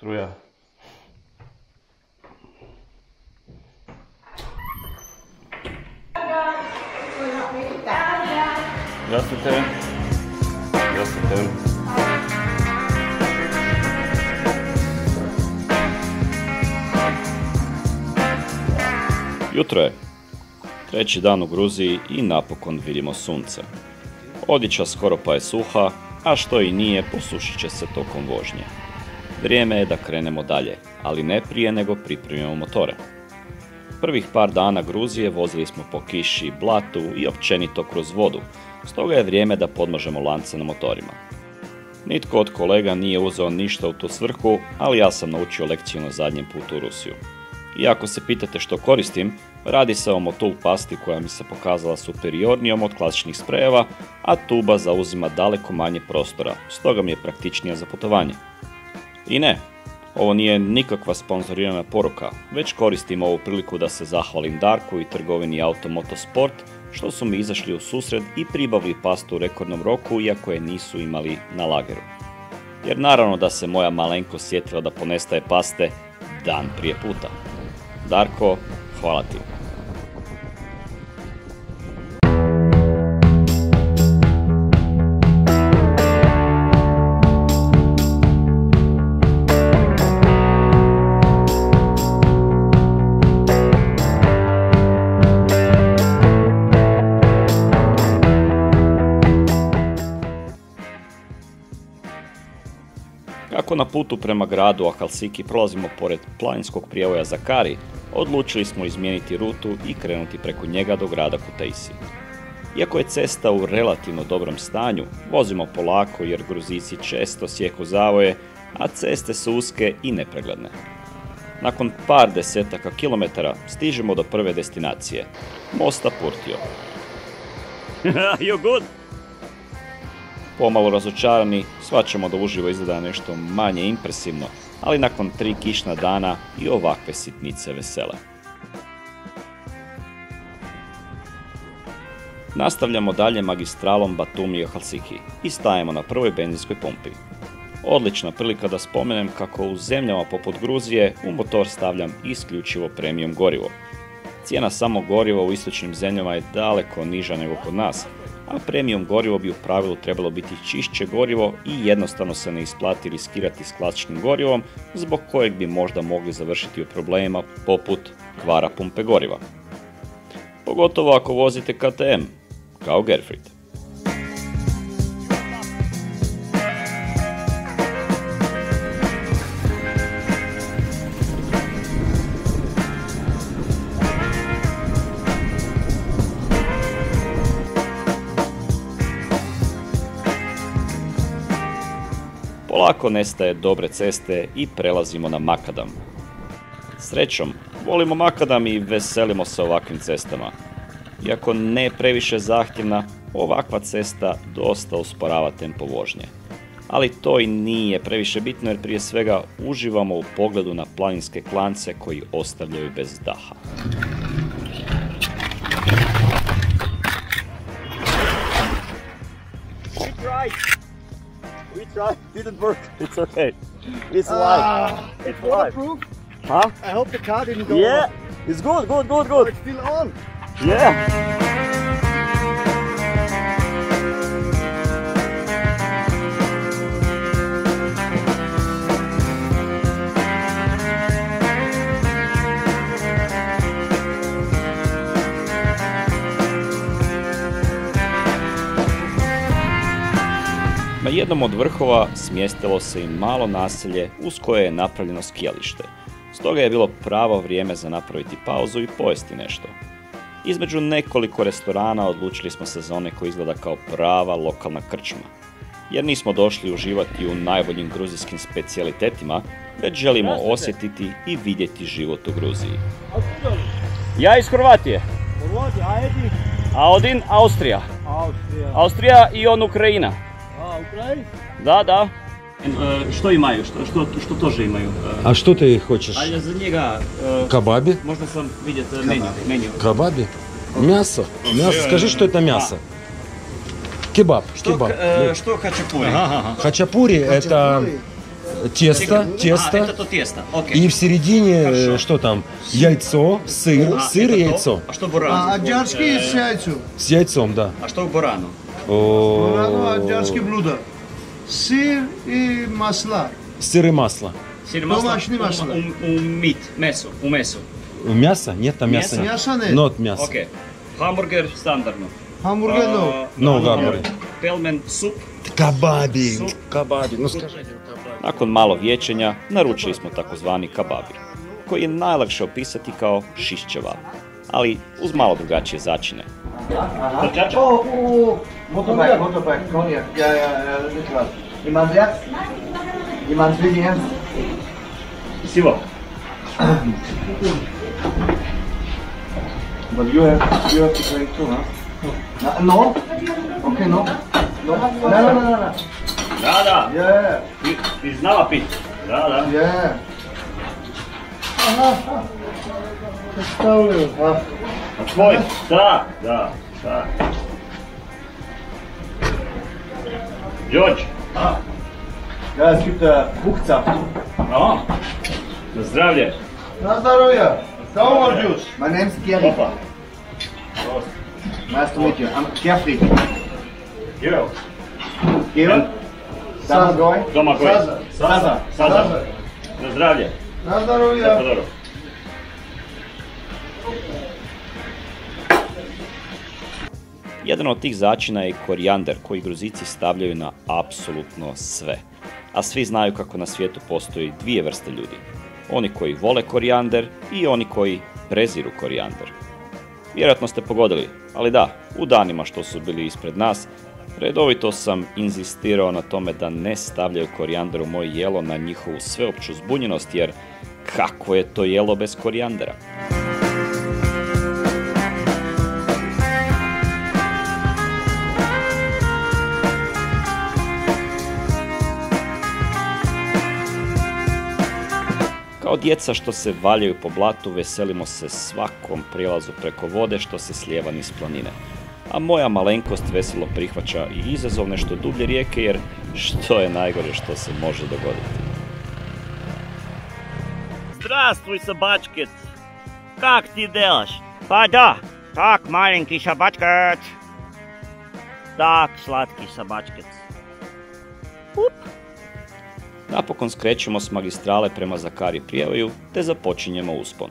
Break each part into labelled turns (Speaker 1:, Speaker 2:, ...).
Speaker 1: Struja. Здравствуйте. Здравствуйте. Jutro je. Treći dan u Gruziji i napokon vidimo sunce. Odjeća skoro pa je suha, a što i nije, posušit će se tokom vožnje. Vrijeme je da krenemo dalje, ali ne prije nego pripremimo motore. Prvih par dana Gruzije vozili smo po kiši, blatu i općenito kroz vodu, stoga je vrijeme da podmažemo lance na motorima. Nitko od kolega nije uzeo ništa u tu svrhu, ali ja sam naučio lekciju na zadnjem putu u Rusiju. I ako se pitate što koristim, radi se o Motul pasti koja mi se pokazala superiornijom od klasičnih sprejeva, a tuba zauzima daleko manje prostora, stoga mi je praktičnija za putovanje. I ne, ovo nije nikakva sponzorirana poruka, već koristim ovu priliku da se zahvalim Darku i trgovini Automoto Sport što su mi izašli u susret i pribavili pastu u rekordnom roku iako je nisu imali na lageru. Jer naravno da se moja malenkost sjetila da ponestaje paste dan prije puta. Darko, hvala ti. Kako na putu prema gradu Ahalsiki prolazimo pored planinskog prijevoja Zakari, odlučili smo izmijeniti rutu i krenuti preko njega do grada Kutaisi. Iako je cesta u relativno dobrom stanju, vozimo polako jer Gruzijci često sjeku zavoje, a ceste su uske i nepregledne. Nakon par desetaka kilometara stižemo do prve destinacije, mosta Purtio.
Speaker 2: You're good.
Speaker 1: Pomalo razočarani, shvaćamo da uživo izgleda nešto manje impresivno, ali nakon 3 kišna dana i ovakve sitnice vesele. Nastavljamo dalje magistralom Batumi-Ahalsiki i stajemo na prvoj benzinskoj pumpi. Odlična prilika da spomenem kako u zemljama poput Gruzije u motor stavljam isključivo premium gorivo. Cijena samog goriva u istočnim zemljama je daleko niža nego kod nas, a premium gorivo bi u pravilu trebalo biti čišće gorivo i jednostavno se ne isplati riskirati s klasičnim gorivom, zbog kojeg bi možda mogli završiti u problemima poput kvara pumpe goriva. Pogotovo ako vozite KTM, kao Gerfried. Polako nestaje dobre ceste i prelazimo na makadam. Srećom, volimo makadam i veselimo se ovakvim cestama. Iako ne previše zahtjevna, ovakva cesta dosta usporava tempo vožnje. Ali to i nije previše bitno jer prije svega uživamo u pogledu na planinske klance koji ostavljaju bez daha.
Speaker 2: We tried, didn't work. It's okay. It's live. It's live. Huh?
Speaker 3: I hope the car didn't go
Speaker 2: Yeah,
Speaker 3: off.
Speaker 2: it's good, good, good,
Speaker 3: Oh,
Speaker 2: good.
Speaker 3: it's still on.
Speaker 2: Yeah.
Speaker 1: Na jednom od vrhova smjestilo se i malo naselje uz koje je napravljeno skijalište, stoga je bilo pravo vrijeme za napraviti pauzu i pojesti nešto. Između nekoliko restorana odlučili smo se za one koji izgleda kao prava lokalna krčma, jer nismo došli uživati u najboljim gruzijskim specijalitetima, već želimo osjetiti i vidjeti život u Gruziji.
Speaker 2: Ja iz Hrvatije.
Speaker 3: Hrvatija, a Edi?
Speaker 2: A один Austrija.
Speaker 3: Austrija.
Speaker 2: Austrija i on Ukrajina.
Speaker 3: A, Ukrajina?
Speaker 2: Da, da. Što imaju? Što тоже imaju?
Speaker 4: А что ты хочешь?
Speaker 2: А за njega
Speaker 4: Кабаби?
Speaker 2: možda sam vidjeti menju.
Speaker 4: Кабаби? Мясо? Мясо. Скажи, что это мясо. Кебаб. Кебаб.
Speaker 2: Što хачапури?
Speaker 4: Хачапури это тесто,
Speaker 1: Это то тесто, окей.
Speaker 4: и в середине,
Speaker 1: Хорошо.
Speaker 4: что там, яйцо, сыр и яйцо.
Speaker 1: А что бурано?
Speaker 3: Аджарский с яйцом.
Speaker 4: С яйцом, да.
Speaker 1: А что бурано?
Speaker 3: Бурано аджарский блюдо. Сыр и масла.
Speaker 4: Сыр и масло.
Speaker 1: Сир масло?
Speaker 3: Домашнее масло.
Speaker 1: У месо.
Speaker 4: Мясо? Нет, там мяса нет.
Speaker 3: Мясо нет.
Speaker 4: Not мясо.
Speaker 1: Окей. Хамбургер стандартно.
Speaker 3: Hamburger no.
Speaker 4: No гамбургер.
Speaker 1: Пелмен суп.
Speaker 4: Кабаби. Кабаби. Ну скажи.
Speaker 1: Nakon malo vječenja, naručili smo takozvani kababi, koji je najlakše opisati kao šišćeva, ali uz malo drugačije začine.
Speaker 3: Motorbike, konjak. Ja, little. Jemand jetzt? Jemand will jetzt?
Speaker 1: Sivo.
Speaker 3: But you have to drink too, huh? No? Okay, no. No. No.
Speaker 1: Da.
Speaker 3: Yeah.
Speaker 1: Ti znala pit. Da.
Speaker 3: Yeah. Представлю, а?
Speaker 1: A tvoj? Da. George.
Speaker 3: Ja, es gibt Fruchtsaft.
Speaker 1: No. Na zdravlje.
Speaker 3: Na здоровье. Sour juice. My name's Gary.
Speaker 1: Opa.
Speaker 3: Nice to meet you. I'm Jeffrey.
Speaker 1: Gero.
Speaker 3: Gero? Domagoj?
Speaker 1: Domagoj.
Speaker 3: Saza.
Speaker 1: Na zdravlje.
Speaker 3: Na здоровье.
Speaker 1: Jako dobro. Jedan od tih začina je korijander koji Gruzici stavljaju na apsolutno sve. A svi znaju kako na svijetu postoji dvije vrste ljudi. Oni koji vole korijander i oni koji preziru korijander. Vjerojatno ste pogodili, ali da, u danima što su bili ispred nas, redovito sam inzistirao na tome da ne stavljaju korijander u moje jelo na njihovu sveopću zbunjenost, jer kako je to jelo bez korijandera? Kao djeca što se valjaju po blatu, veselimo se svakom prijelazu preko vode što se slijeva niz planine. A moja malenkost veselo prihvaća i izazov nešto dublje rijeke, jer što je najgore što se može dogoditi.
Speaker 2: Здравствуй, собачкет! Как ты делаешь? А, да, так, маленький собачкет. Так, сладкий собачкет. Уп.
Speaker 1: Napokon skrećemo s magistrale prema Zakari Prijevoju te započinjemo uspon.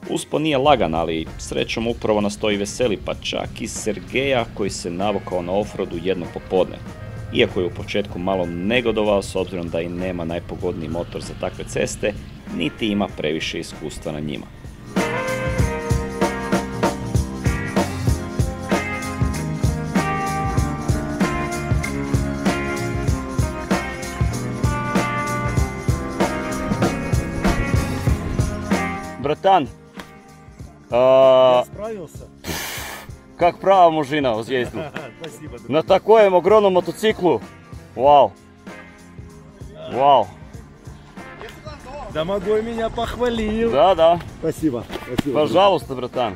Speaker 1: Uspon nije lagan, ali srećom upravo nas to i veseli, pa čak i Sergeja koji se navukao na offroadu jedno popodne. Iako je u početku malo negodovao s obzirom da i nema najpogodniji motor za takve ceste, niti ima previše iskustva na njima.
Speaker 2: Братан,
Speaker 3: Справился?
Speaker 2: как права мужина съездил.
Speaker 3: Спасибо.
Speaker 2: На таком огромном мотоциклу. Вау. Вау.
Speaker 3: Домагой меня похвалил.
Speaker 2: Да.
Speaker 3: Спасибо.
Speaker 2: Пожалуйста, братан.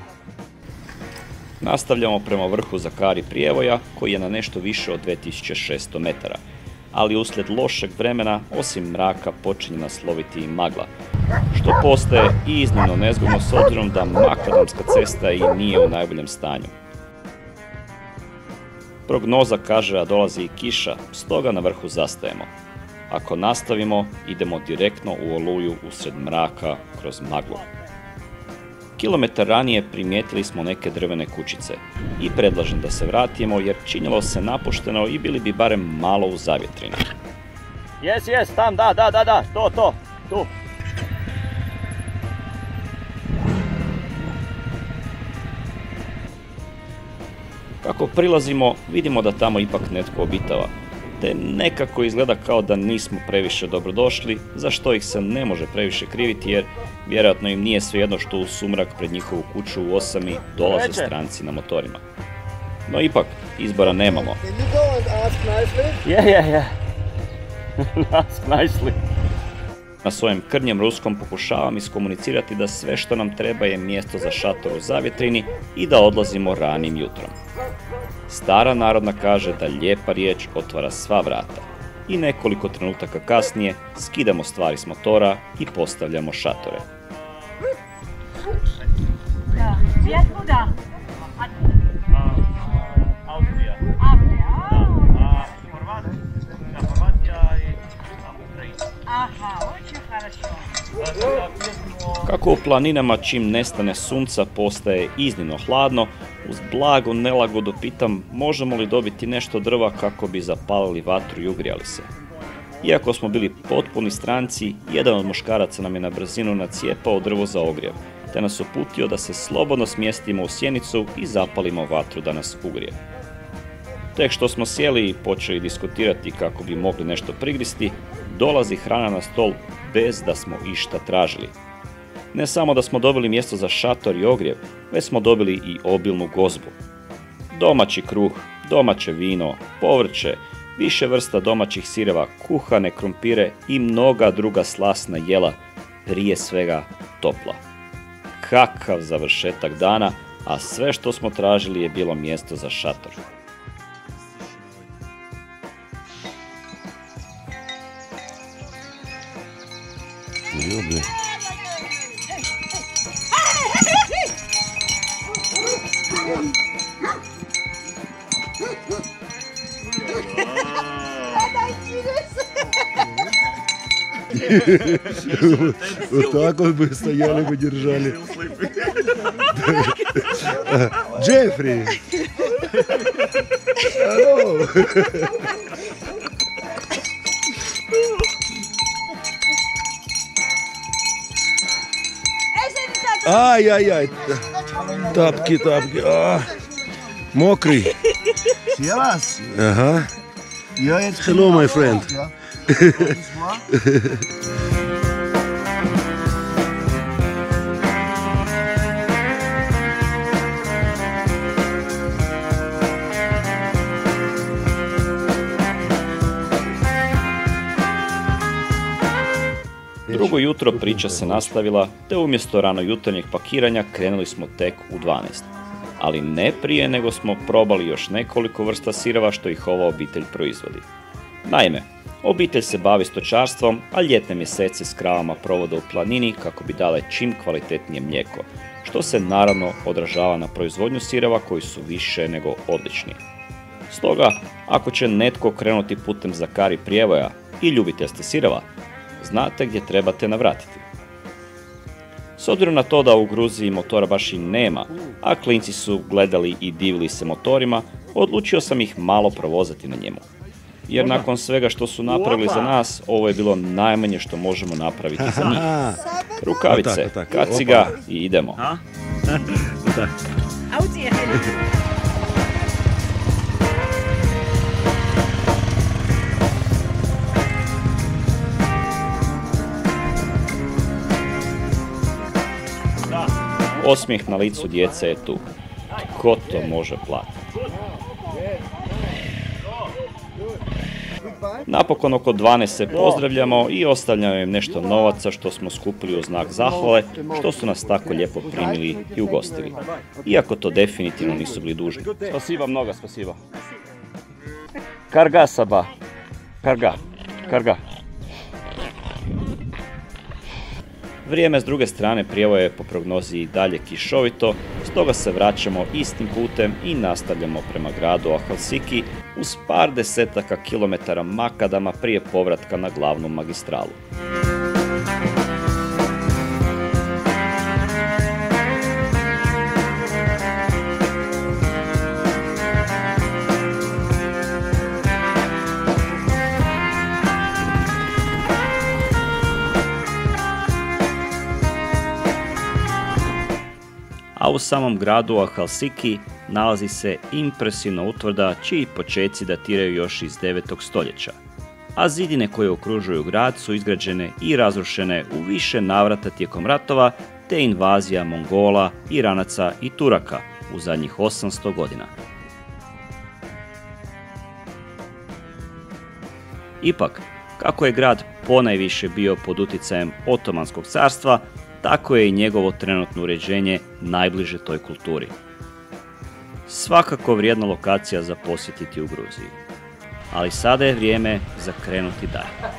Speaker 1: Nastavljamo prema vrhu Zakari Prijevoja koji je na nešto više od 2600 metara, ali uslijed lošeg vremena, osim mraka, počinje nas loviti i magla, što postaje i iznimno nezgodno s obzirom da makadamska cesta i nije u najboljem stanju. Prognoza kaže da dolazi i kiša, stoga na vrhu zastajemo. Ako nastavimo, idemo direktno u oluju usred mraka kroz maglu. Kilometar ranije primijetili smo neke drvene kućice i predlažem da se vratimo jer činilo se napušteno i bili bi barem malo u zavjetrini.
Speaker 2: Yes, tam, da. To. Tu.
Speaker 1: Kako prilazimo, vidimo da tamo ipak netko obitava, te nekako izgleda kao da nismo previše dobrodošli, za što ih se ne može previše kriviti jer vjerojatno im nije svejedno što u sumrak pred njihovu kuću u osami dolaze stranci na motorima. No ipak, izbora nemamo.
Speaker 3: Can you go and ask nicely?
Speaker 2: Yeah. Ask nicely.
Speaker 1: Na svojem krnjem ruskom pokušavam iskomunicirati da sve što nam treba je mjesto za šator u zavjetrini i da odlazimo ranim jutrom. Stara narodna kaže da lijepa riječ otvara sva vrata. i nekoliko trenutaka kasnije skidamo stvari s motora i postavljamo šatore. Kako u planinama čim nestane sunca postaje iznimno hladno, uz blagu nelagodu pitam možemo li dobiti nešto drva kako bi zapalili vatru i ugrijali se. Iako smo bili potpuni stranci, jedan od muškaraca nam je na brzinu nacijepao drvo za ogrjev, te nas uputio da se slobodno smjestimo u sjenicu i zapalimo vatru da nas ugrije. Tek što smo sjeli i počeli diskutirati kako bi mogli nešto prigristi, dolazi hrana na stol bez da smo išta tražili. Ne samo da smo dobili mjesto za šator i ogrjev, već smo dobili i obilnu gozbu. Domaći kruh, domaće vino, povrće, više vrsta domaćih sireva, kuhane krumpire i mnoga druga slasna jela, prije svega topla. Kakav završetak dana, a sve što smo tražili je bilo mjesto za šator.
Speaker 4: Ljudi. Вот так вот бы стояли, бы держали. Джеффри! Алло! Ай-яй-яй! Тапки, тапки. Мокрый.
Speaker 3: Yes.
Speaker 4: Ага.
Speaker 3: Yeah, it's
Speaker 4: Hello, my friend.
Speaker 1: Drugo jutro priča se nastavila, te umjesto ranojutarnjeg pakiranja krenuli smo tek u 12. Ali ne prije nego smo probali još nekoliko vrsta sireva što ih ova obitelj proizvodi. Naime, obitelj se bavi stočarstvom, a ljetne mjesece s kravama provode u planini kako bi dale čim kvalitetnije mlijeko, što se naravno odražava na proizvodnju sireva koji su više nego odlični. Stoga, ako će netko krenuti putem Zakari prijevoja i ljubitelj ste sireva, znate gdje trebate navratiti. S obzirom na to da u Gruziji motora baš i nema, a klinci su gledali i divili se motorima, odlučio sam ih malo provozati na njemu. Jer nakon svega što su napravili za nas, ovo je bilo najmanje što možemo napraviti za njih. Rukavice, kaciga i idemo. Osmijeh na licu djece je tu. Tko to može platiti? Napokon oko 12 se pozdravljamo i ostavljamo im nešto novaca što smo skupili u znak zahvale, što su nas tako lijepo primili i ugostili. Iako to definitivno nisu bili dužni. Spasiba mnoga, spasiba. Karga saba. Karga. Karga. Vrijeme s druge strane prijevoja je po prognozi i dalje kišovito, stoga se vraćamo istim putem i nastavljamo prema gradu Ahalsiki uz par desetaka kilometara makadama prije povratka na glavnu magistralu. A u samom gradu Ahalsiki nalazi se impresivna utvrda čiji počeci datiraju još iz 9. stoljeća. A zidine koje okružuju grad su izgrađene i razrušene u više navrata tijekom ratova te invazija Mongola, Iranaca i Turaka u zadnjih 800 godina. Ipak, kako je grad ponajviše bio pod utjecajem Otomanskog carstva, tako je i njegovo trenutno uređenje najbliže toj kulturi. Svakako vrijedna lokacija za posjetiti u Gruziji. ali sada je vrijeme za krenuti dalje.